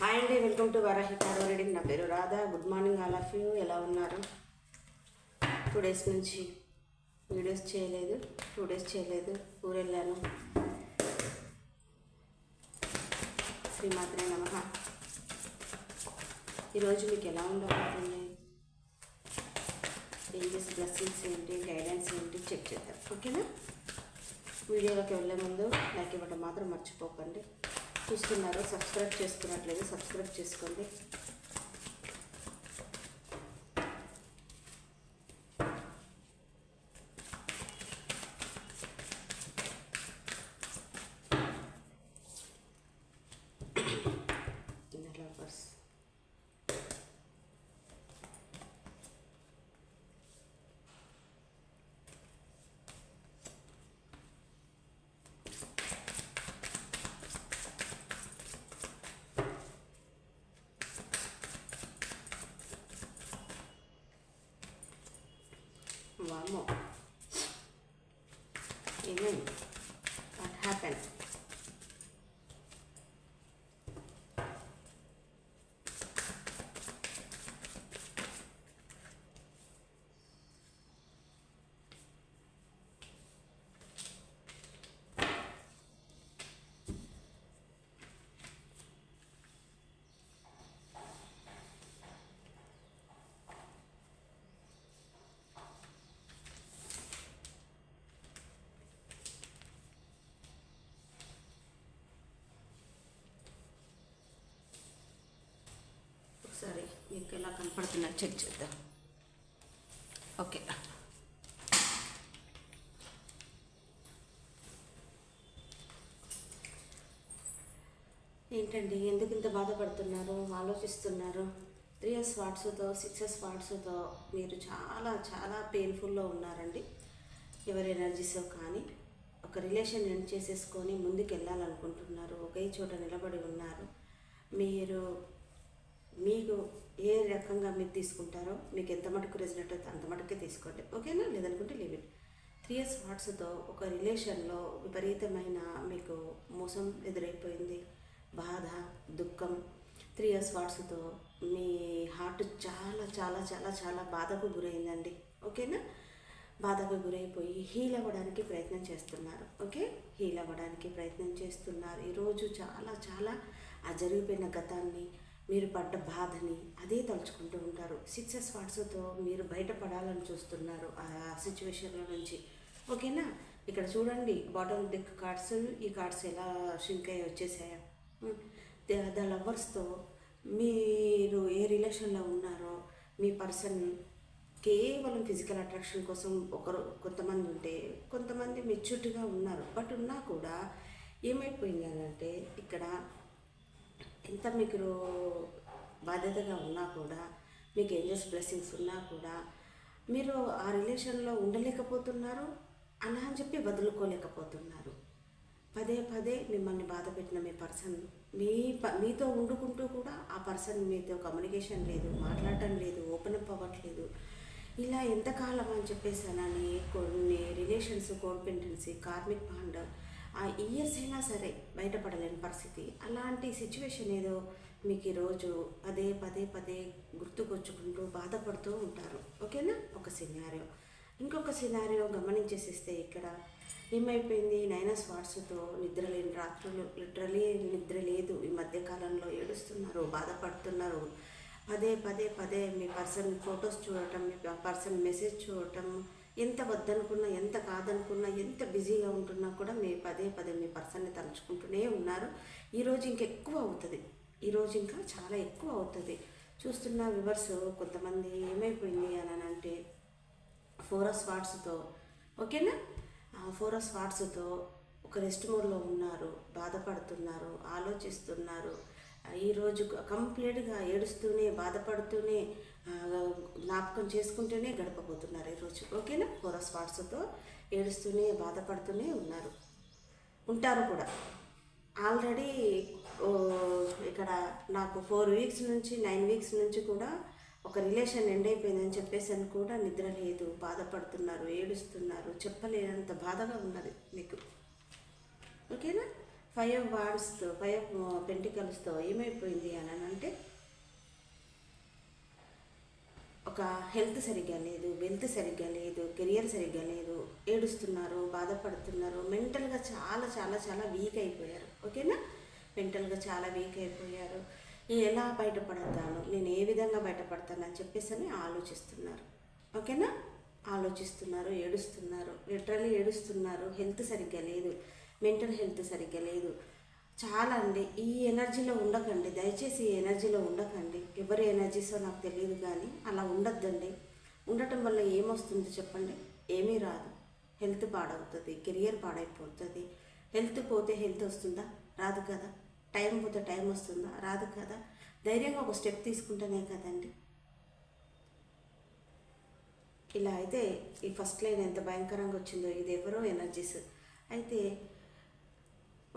Hi అండి, welcome to Varahi tarot reading. నా పేరు Radha. Good morning all of you. ఎలా ఉన్నారు? 2 డేస్ నుంచి వీడియోస్ చేయలేదు. 2 డేస్ చేయలేదు, ఊరెళ్ళాను. శ్రీమాత్రే నమః. ఈరోజు మీకు ఎలా ఉండబోతుంది, ఏంజెస్ బ్లెస్సింగ్స్ ఏంటి, గైడెన్స్ ఏంటి చెక్ చేద్దాం. ఓకేనా? వీడియోలోకి వెళ్ళే ముందు లైక్ ఇవ్వడం మాత్రం మర్చిపోకండి. చూస్తున్నారు, సబ్స్క్రైబ్ చేసుకున్నట్లేదు, సబ్స్క్రైబ్ చేసుకోండి. లవర్స్ వామ్మో, ఏమేమి వాట్ హ్యాపెన్? ఒకసారి మీకు ఎలా కనపడుతున్నా చెక్ చేద్దాం. ఓకే, ఏంటండి, ఎందుకు ఇంత బాధపడుతున్నారు, ఆలోచిస్తున్నారు? 3 స్వాట్స్తో 6 స్వాట్స్తో మీరు చాలా చాలా పెయిన్ఫుల్లో ఉన్నారండి. ఎవరి ఎనర్జీసో కానీ ఒక రిలేషన్ ఎండ్ చేసేసుకొని ముందుకు వెళ్ళాలనుకుంటున్నారు. ఒకే చోట నిలబడి ఉన్నారు. మీకు ఏ రకంగా మీరు తీసుకుంటారో, మీకు ఎంత మటుకు రెజినేట్ అయితే అంత మటుకే తీసుకోండి. ఓకేనా? లేదనుకుంటే లిమిట్. 3 స్వాట్స్తో ఒక రిలేషన్లో విపరీతమైన మీకు మోసం ఎదురైపోయింది, బాధ, దుఃఖం. 3 స్వాట్స్తో మీ హార్ట్ చాలా చాలా చాలా చాలా బాధకు గురైందండి. ఓకేనా? బాధకు గురైపోయి హీల్ అవ్వడానికి ప్రయత్నం చేస్తున్నారు. ఓకే, హీల్ అవ్వడానికి ప్రయత్నం చేస్తున్నారు. ఈరోజు చాలా చాలా ఆ జరిగిపోయిన గతాన్ని, మీరు పడ్డ బాధని అదే తలుచుకుంటూ ఉంటారు. 6 స్వాట్స్తో మీరు బయటపడాలని చూస్తున్నారు ఆ సిచ్యువేషన్లో నుంచి. ఓకేనా? ఇక్కడ చూడండి, బాటమ్ డెక్ కార్డ్స్, ఈ కార్డ్స్ ఎలా షింక్ అయ్యి వచ్చేసాయో. ద లవర్స్తో మీరు ఏ రిలేషన్లో ఉన్నారో, మీ పర్సన్ కేవలం ఫిజికల్ అట్రాక్షన్ కోసం కొంతమంది ఉంటే, కొంతమంది మెచ్యూర్డ్గా ఉన్నారు. బట్ ఉన్నా కూడా ఏమైపోయింది అని అంటే, ఇక్కడ ఎంత మీకు బాధ్యతగా ఉన్నా కూడా, మీకు ఏంజెస్ బ్లెస్సింగ్స్ ఉన్నా కూడా, మీరు ఆ రిలేషన్లో ఉండలేకపోతున్నారు. అలా అని చెప్పి వదులుకోలేకపోతున్నారు. పదే పదే మిమ్మల్ని బాధ పెట్టిన మీ పర్సన్ మీతో వండుకుంటూ కూడా ఆ పర్సన్ మీతో కమ్యూనికేషన్ లేదు, మాట్లాడటం లేదు, ఓపెన్ అప్ అవ్వట్లేదు. ఇలా ఎంతకాలం అని చెప్పేసానని కొన్ని రిలేషన్స్, కోడిపెండెన్సీ, కార్మిక్ బాండ్ ఆ ఇయర్స్ అయినా సరే బయటపడలేని పరిస్థితి. అలాంటి సిచ్యువేషన్ ఏదో మీకు ఈరోజు పదే పదే పదే గుర్తుకొచ్చుకుంటూ బాధపడుతూ ఉంటారు. ఓకేనా? ఒక సినారియో. ఇంకొక సినారియో గమనించేసిస్తే, ఇక్కడ ఏమైపోయింది, 9 స్వాట్స్తో నిద్రలేని రాత్రులు, లిటరలీ నిద్ర లేదు. ఈ మధ్యకాలంలో ఏడుస్తున్నారు, బాధపడుతున్నారు. పదే పదే పదే మీ పర్సన్ ఫొటోస్ చూడటం, మీ పర్సన్ మెసేజ్ చూడటం, ఎంత వద్దనుకున్నా, ఎంత కాదనుకున్నా, ఎంత బిజీగా ఉంటున్నా కూడా మీ పదే పదే మీ పర్సన్ని తలుచుకుంటూనే ఉన్నారు. ఈరోజు ఇంకెక్కువ అవుతుంది, ఈరోజు ఇంకా చాలా ఎక్కువ అవుతుంది. చూస్తున్న వివర్స్ కొంతమంది ఏమైపోయింది అని అంటే, 4 స్వాట్స్తో, ఓకేనా, 4 స్వాట్స్తో ఒక రెస్ట్ మోడ్లో ఉన్నారు, బాధపడుతున్నారు, ఆలోచిస్తున్నారు. ఈరోజు కంప్లీట్గా ఏడుస్తూనే, బాధపడుతూనే, జ్ఞాపకం చేసుకుంటూనే గడపబోతున్నారు ఈరోజు. ఓకేనా? 4 స్వాట్స్తో ఏడుస్తూనే, బాధపడుతూనే ఉంటారు కూడా. ఆల్రెడీ ఇక్కడ నాకు 4 వీక్స్ నుంచి 9 వీక్స్ నుంచి కూడా ఒక రిలేషన్ ఎండ్ అయిపోయిందని చెప్పేసి అని కూడా నిద్ర లేదు, బాధపడుతున్నారు, ఏడుస్తున్నారు, చెప్పలేనంత బాధగా ఉన్నది మీకు. ఓకేనా? 5 పెంటికల్స్తో ఏమైపోయింది అని అంటే ఒక హెల్త్ సరిగ్గా లేదు, వెల్త్ సరిగ్గా లేదు, కెరియర్ సరిగ్గా లేదు, ఏడుస్తున్నారు, బాధపడుతున్నారు, మెంటల్గా చాలా చాలా చాలా వీక్ అయిపోయారు. ఓకేనా, మెంటల్గా చాలా వీక్ అయిపోయారు. ఎలా బయటపడతాను, నేను ఏ విధంగా బయటపడతానని చెప్పేసి అని ఆలోచిస్తున్నారు. ఓకేనా, ఆలోచిస్తున్నారు, ఏడుస్తున్నారు, లిటరల్లీ ఏడుస్తున్నారు. హెల్త్ సరిగ్గా లేదు, మెంటల్ హెల్త్ సరిగ్గా లేదు. చాలా అండి. ఈ ఎనర్జీలో ఉండకండి, దయచేసి ఈ ఎనర్జీలో ఉండకండి. ఎవరి ఎనర్జీసో నాకు తెలియదు, కానీ అలా ఉండద్దండి. ఉండటం వల్ల ఏమొస్తుంది చెప్పండి? ఏమీ రాదు. హెల్త్ పాడవుతుంది, కెరియర్ పాడైపోతుంది. హెల్త్ పోతే హెల్త్ వస్తుందా? రాదు కదా. టైం పోతే టైం వస్తుందా? రాదు కదా. ధైర్యంగా ఒక స్టెప్ తీసుకుంటేనే కదండి. ఇలా అయితే ఈ ఫస్ట్ లైన్ ఎంత భయంకరంగా వచ్చిందో, ఇది ఎవరో ఎనర్జీస్. అయితే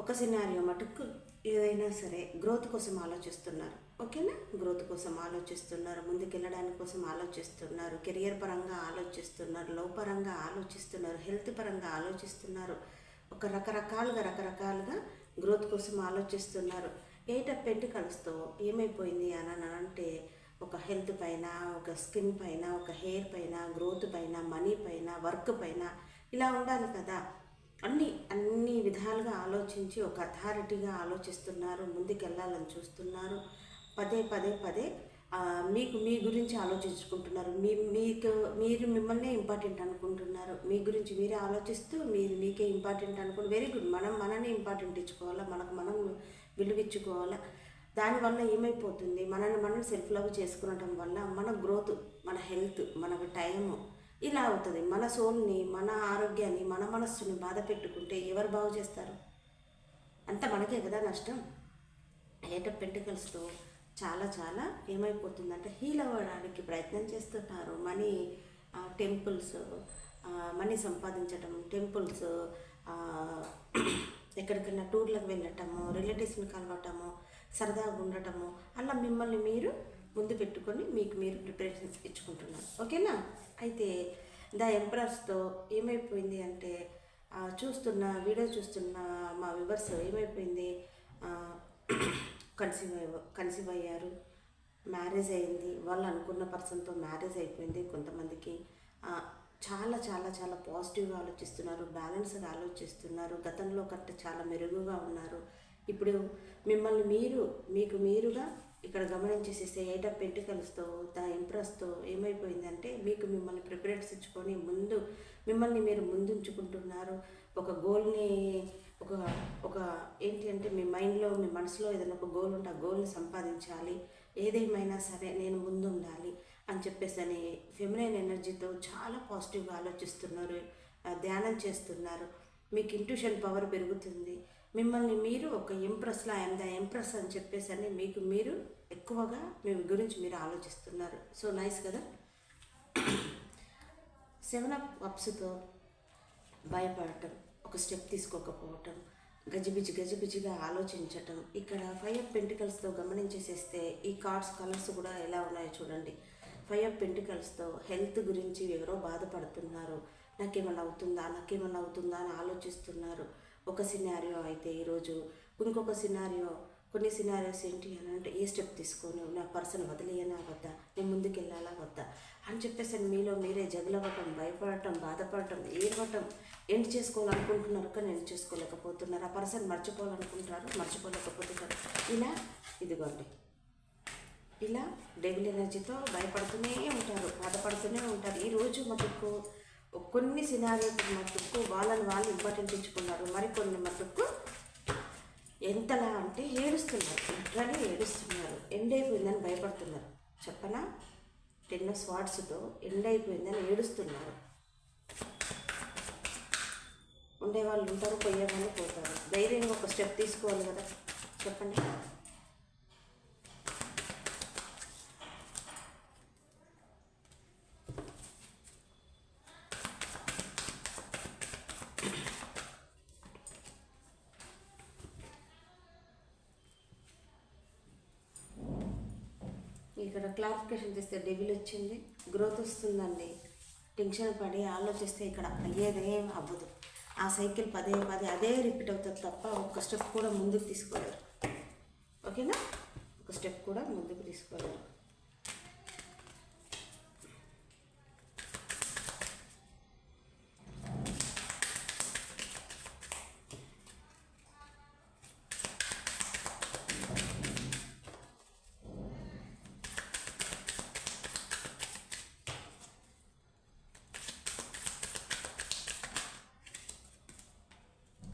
ఒక సినారియో మటుకు ఏదైనా సరే గ్రోత్ కోసం ఆలోచిస్తున్నారు. ఓకేనా, గ్రోత్ కోసం ఆలోచిస్తున్నారు, ముందుకెళ్ళడానికి కోసం ఆలోచిస్తున్నారు, కెరియర్ పరంగా ఆలోచిస్తున్నారు, లవ్ పరంగా ఆలోచిస్తున్నారు, హెల్త్ పరంగా ఆలోచిస్తున్నారు. ఒక రకరకాలుగా గ్రోత్ కోసం ఆలోచిస్తున్నారు. 8 ఆఫ్ పెంటికల్స్తో ఏమైపోయింది అని అంటే ఒక హెల్త్ పైన, ఒక స్కిన్ పైన, ఒక హెయిర్ పైన, గ్రోత్ పైన, మనీ పైన, వర్క్ పైన ఇలా ఉండాలి కదా. అన్ని విధాలుగా ఆలోచించి ఒక అథారిటీగా ఆలోచిస్తున్నారు, ముందుకెళ్ళాలని చూస్తున్నారు. పదే మీకు మీ గురించి ఆలోచించుకుంటున్నారు. మీరు మిమ్మల్నే ఇంపార్టెంట్ అనుకుంటున్నారు. మీ గురించి మీరే ఆలోచిస్తూ మీకే ఇంపార్టెంట్ అనుకుని వెరీ గుడ్. మననే ఇంపార్టెంట్ ఇచ్చుకోవాలా, మనం విలువిచ్చుకోవాలా. దానివల్ల ఏమైపోతుంది, మనం సెల్ఫ్ లవ్ చేసుకునటం వల్ల మన గ్రోత్, మన హెల్త్, మనకు టైము ఇలా అవుతుంది. మన సోల్ని, మన ఆరోగ్యాన్ని, మన మనస్సుని బాధ పెట్టుకుంటే ఎవరు బాగు చేస్తారు? అంత మనకే కదా నష్టం. 8 ఆఫ్ పెంటికల్స్తో చాలా ఏమైపోతుందంటే హీల్ అవ్వడానికి ప్రయత్నం చేస్తున్నారు. టెంపుల్స్, మనీ సంపాదించటం, టెంపుల్స్, ఎక్కడికైనా టూర్లకు వెళ్ళటము, రిలేటివ్స్ని కలవటము, సరదాగా ఉండటము, అలా మిమ్మల్ని మీరు ముందు పెట్టుకొని మీకు మీరు ప్రిపరేషన్స్ ఇచ్చుకుంటున్నారు. ఓకేనా. అయితే ద ఎంప్రస్తో ఏమైపోయింది అంటే వీడియో చూస్తున్న మా వ్యూవర్స్ ఏమైపోయింది, కన్సీవ్ అయ్యారు, మ్యారేజ్ అయింది, వాళ్ళు అనుకున్న పర్సన్తో మ్యారేజ్ అయిపోయింది. కొంతమందికి చాలా పాజిటివ్గా ఆలోచిస్తున్నారు, బ్యాలెన్స్గా ఆలోచిస్తున్నారు, గతంలో కంటే చాలా మెరుగుగా ఉన్నారు. ఇప్పుడు మిమ్మల్ని మీకు మీరుగా ఇక్కడ గమనించేసేస్తే 8 ఆఫ్ పెంటికల్స్తో ద ఎంప్రెస్తో ఏమైపోయిందంటే మిమ్మల్ని ప్రిపరేట్స్ ఇచ్చుకొని మిమ్మల్ని మీరు ముందుంచుకుంటున్నారు. ఒక గోల్ని ఒక ఏంటి అంటే మీ మైండ్లో, మీ మనసులో ఏదైనా ఒక గోల్ ఉంటే ఆ గోల్ని సంపాదించాలి, ఏదేమైనా సరే నేను ముందు ఉండాలి అని చెప్పేసి ఫెమినైన్ ఎనర్జీతో చాలా పాజిటివ్గా ఆలోచిస్తున్నారు, ధ్యానం చేస్తున్నారు. మీకు ఇంట్యూషన్ పవర్ పెరుగుతుంది. మిమ్మల్ని మీరు ఒక ఎంప్రెస్లా ద ఎంప్రెస్ అని చెప్పేసి మీకు మీరు ఎక్కువగా మీ గురించి మీరు ఆలోచిస్తున్నారు. సో నైస్ కదా. 7 ఆఫ్ కప్స్తో భయపడటం, ఒక స్టెప్ తీసుకోకపోవటం, గజిబిజిగా ఆలోచించటం. ఇక్కడ 5 ఆఫ్ పెంటికల్స్తో గమనించేసేస్తే ఈ కార్డ్స్ కలర్స్ కూడా ఎలా ఉన్నాయో చూడండి. 5 ఆఫ్ పెంటికల్స్తో హెల్త్ గురించి ఎవరో బాధపడుతున్నారు, నాకేమన్నా అవుతుందా అని ఆలోచిస్తున్నారు. ఒక సినారియో అయితే ఈరోజు ఇంకొక సినారియో, కొన్ని సినారియోస్ ఏంటి అని అంటే ఏ స్టెప్ తీసుకోను, నా పర్సన్ వదిలేయనా వద్దా, నేను ముందుకెళ్ళాలా వద్దా అని చెప్పేసి మీలో మీరే జగలవ్వటం, భయపడటం, బాధపడటం, ఏడవటం, ఎండ్ చేసుకోవాలనుకుంటున్నారు కానీ ఎండ్ చేసుకోలేకపోతున్నారు. ఆ పర్సన్ మర్చిపోలేకపోతున్నారు. ఇదిగోండి ఇలా డెవిల్ ఎనర్జీతో భయపడుతూనే ఉంటారు, బాధపడుతూనే ఉంటారు. ఈరోజు మటుకు కొన్ని సినారియో మటుకు వాళ్ళని వాళ్ళు ఇంపార్టెంట్ ఇచ్చుకున్నారు, మరికొన్ని మటుకు ఎంతలా అంటే ఏడుస్తున్నారు, లిటరలీ ఏడుస్తున్నారు, ఎండ్ అయిపోయిందని భయపడుతున్నారు. చెప్పనా, 10 ఆఫ్ స్వార్డ్స్తో ఎండ్ అయిపోయిందని ఏడుస్తున్నారు. ఉండేవాళ్ళు ఉంటారు, పోయేవాళ్ళు పోతారు. ధైర్యంగా ఒక స్టెప్ తీసుకోవాలి కదా, చెప్పండి. ఇక్కడ క్లారిఫికేషన్ చేస్తే డెవిల్ వచ్చింది, గ్రోత్ వస్తుందండి. టెన్షన్ పడి ఆలోచిస్తే ఇక్కడ అయ్యేదేం అవ్వదు. ఆ సైకిల్ పదే పదే అదే రిపీట్ అవుతుంది తప్ప ఒక్క స్టెప్ కూడా ముందుకు తీసుకోలేరు. ఓకేనా? ఒక స్టెప్ కూడా ముందుకు తీసుకోలేరు.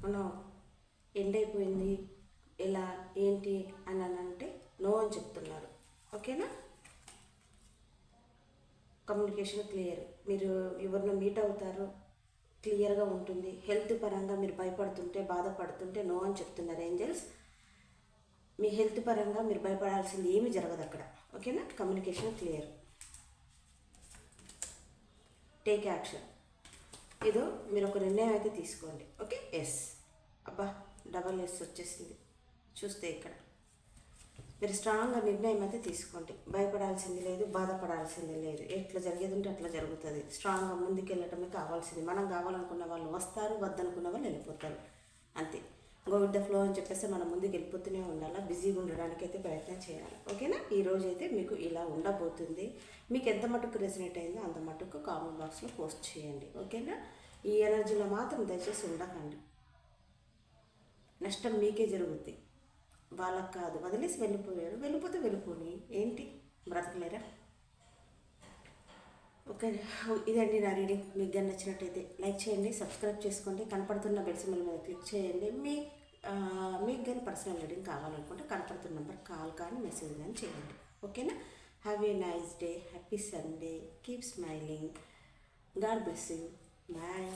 మనం ఎండ్ అయిపోయింది ఎలా ఏంటి అని అంటే నో అని చెప్తున్నారు. ఓకేనా? Communication clear. మీరు ఎవరినో మీట్ అవుతారు, క్లియర్గా ఉంటుంది. హెల్త్ పరంగా మీరు భయపడుతుంటే బాధపడుతుంటే నో అని చెప్తున్నారు ఏంజల్స్. మీ హెల్త్ పరంగా మీరు భయపడాల్సింది ఏమీ జరగదు అక్కడ. ఓకేనా? Communication clear. Take action. ఏదో మీరు ఒక నిర్ణయం అయితే తీసుకోండి. ఓకే? ఎస్. అబ్బా, డబల్ ఎస్ వచ్చేసింది చూస్తే ఇక్కడ. మీరు స్ట్రాంగ్గా నిర్ణయం అయితే తీసుకోండి. భయపడాల్సింది లేదు, బాధపడాల్సింది లేదు. ఎట్లా జరిగేది ఉంటే అట్లా జరుగుతుంది. స్ట్రాంగ్గా ముందుకెళ్ళటమే కావాల్సింది. మనం కావాలనుకున్న వాళ్ళు వస్తారు, వద్దనుకున్న వాళ్ళు వెళ్ళిపోతారు. అంతే. గో విత్ ద ఫ్లో అని చెప్పేసి మనం ముందుకు వెళ్ళిపోతూనే ఉండాలి. బిజీగా ఉండడానికి అయితే ప్రయత్నం చేయాలి. ఓకేనా? ఈరోజు అయితే మీకు ఇలా ఉండబోతుంది. మీకు ఎంత మటుకు రెసినేట్ అయిందో అంత మటుకు కామెంట్ బాక్స్లో పోస్ట్ చేయండి. ఓకేనా? ఈ ఎనర్జీలో మాత్రం దయచేసి ఉండకండి. నష్టం మీకే జరుగుద్ది, వాళ్ళకు కాదు. వదిలేసి వెళ్ళిపోయారు, వెళ్ళిపోతే వెళ్ళిపోని ఏంటి, బ్రతకలేరా? ఓకే, ఇదండి నా రీడింగ్. మీకు కానీ నచ్చినట్టయితే లైక్ చేయండి, సబ్స్క్రైబ్ చేసుకోండి, కనపడుతున్న బెల్ సింబల్ మీద క్లిక్ చేయండి. మీకు కానీ పర్సనల్ రీడింగ్ కావాలనుకుంటే కనపడుతున్న నెంబర్ కాల్ కానీ మెసేజ్ కానీ చేయండి. ఓకేనా? Have a nice day, happy Sunday, keep smiling, God bless you, bye.